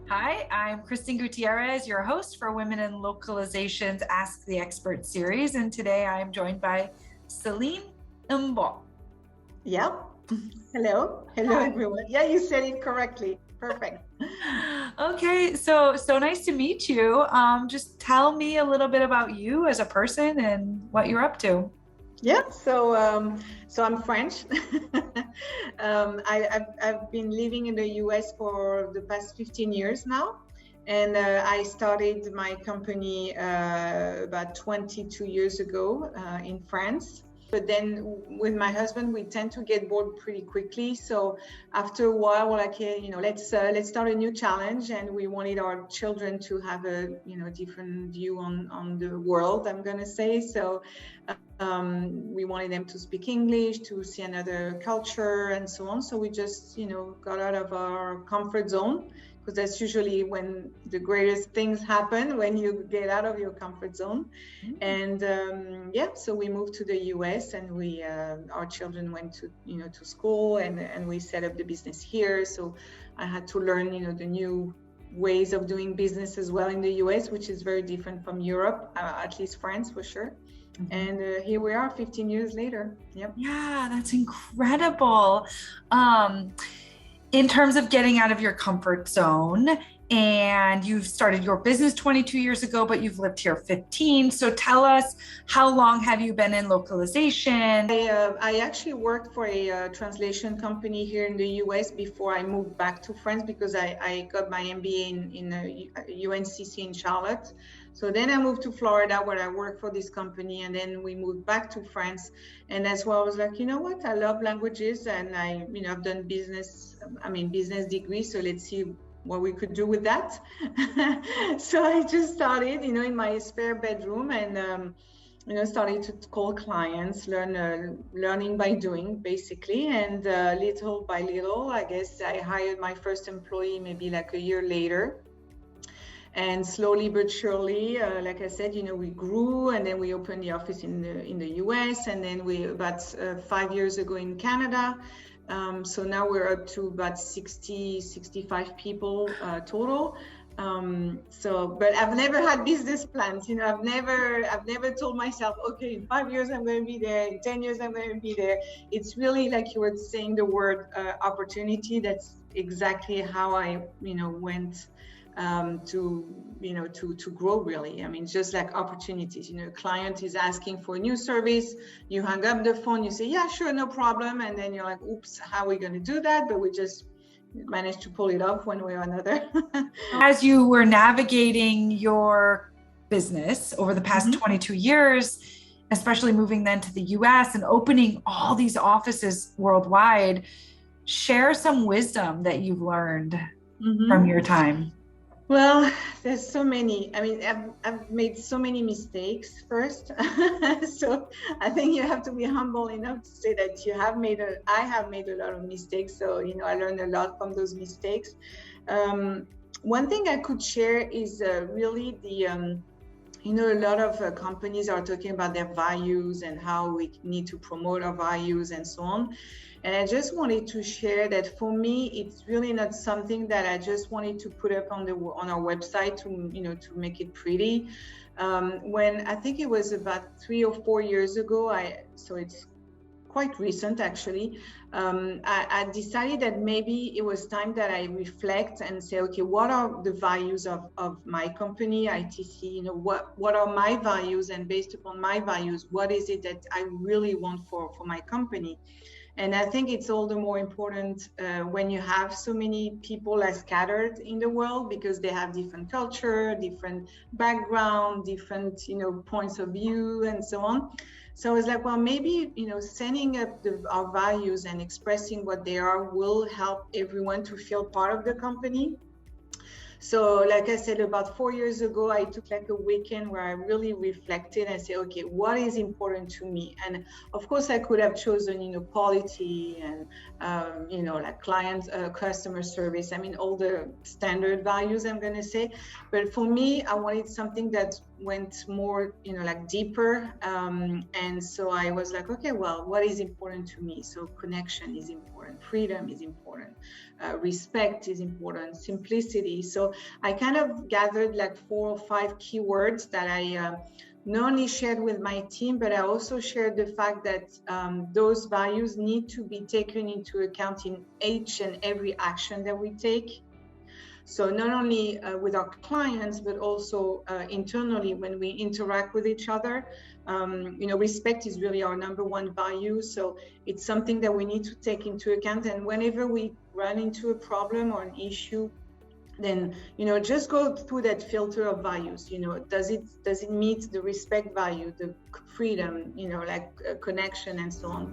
Hi, I'm Kristin Gutierrez, your host for Women in Localization's Ask the Expert series. And today I am joined by Céline Imbaud. Yeah. Hello. Hello, everyone. Yeah, you said it correctly. Perfect. Okay, so nice to meet you. Just tell me a little bit about you as a person and what you're up to. Yeah. So I'm French. I've been living in the US for the past 15 years now. And I started my company about 22 years ago in France. But then with my husband, we tend to get bored pretty quickly. So after a while, we're like, hey, let's start a new challenge. And we wanted our children to have a different view on the world, I'm gonna say. So we wanted them to speak English, to see another culture, and so on. So we just got out of our comfort zone, because that's usually when the greatest things happen, when you get out of your comfort zone. And so we moved to the US, and we our children went to school, and we set up the business here. So I had to learn the new ways of doing business as well in the US, which is very different from Europe, at least France for sure. And here we are 15 years later. Yep. Yeah, that's incredible. In terms of getting out of your comfort zone, and you've started your business 22 years ago, but you've lived here 15. So tell us, how long have you been in localization? I actually worked for a translation company here in the US before I moved back to France, because I got my MBA in UNCC in Charlotte. So then I moved to Florida, where I worked for this company, and then we moved back to France. And that's why I was like, you know what, I love languages, and I've done business degree, so let's see what we could do with that. So I just started, in my spare bedroom, and started to call clients, learning by doing, basically. And little by little, I guess I hired my first employee maybe like a year later. And slowly but surely, like I said, we grew, and then we opened the office in the US, and then we about 5 years ago in Canada. So now we're up to about 65 people total. But I've never had business plans. I've never told myself, okay, in 5 years I'm going to be there, in 10 years I'm going to be there. It's really, like you were saying, the word opportunity. That's exactly how I went to grow, really. I mean, just like opportunities. A client is asking for a new service, you hang up the phone, you say, yeah, sure, no problem, and then you're like, oops, how are we going to do that? But we just managed to pull it off one way or another. As you were navigating your business over the past 22 years, especially moving then to the US and opening all these offices worldwide, share some wisdom that you've learned from your time. Well, there's so many. I mean, I've made so many mistakes first. So I think you have to be humble enough to say that I have made a lot of mistakes. So, I learned a lot from those mistakes. One thing I could share is really the, a lot of companies are talking about their values and how we need to promote our values and so on. And I just wanted to share that for me, it's really not something that I just wanted to put up on our website to make it pretty. When I think it was about 3 or 4 years ago, so it's quite recent actually, I decided that maybe it was time that I reflect and say, okay, what are the values of my company, ITC? What are my values? And based upon my values, what is it that I really want for my company? And I think it's all the more important when you have so many people as scattered in the world, because they have different culture, different background, different, points of view, and so on. So it's like, well, maybe, setting up our values and expressing what they are will help everyone to feel part of the company. So like I said, about 4 years ago, I took like a weekend where I really reflected and said, okay, what is important to me? And of course, I could have chosen, quality and, like client, customer service. I mean, all the standard values, I'm going to say. But for me, I wanted something that went more, like deeper. And so I was like, okay, well, what is important to me? So connection is important. Freedom is important. Respect is important. Simplicity. So So I kind of gathered like 4 or 5 keywords that I not only shared with my team, but I also shared the fact that those values need to be taken into account in each and every action that we take. So not only with our clients, but also internally when we interact with each other. Respect is really our number one value. So it's something that we need to take into account. And whenever we run into a problem or an issue, then just go through that filter of values. Does it meet the respect value, the freedom, like connection and so on.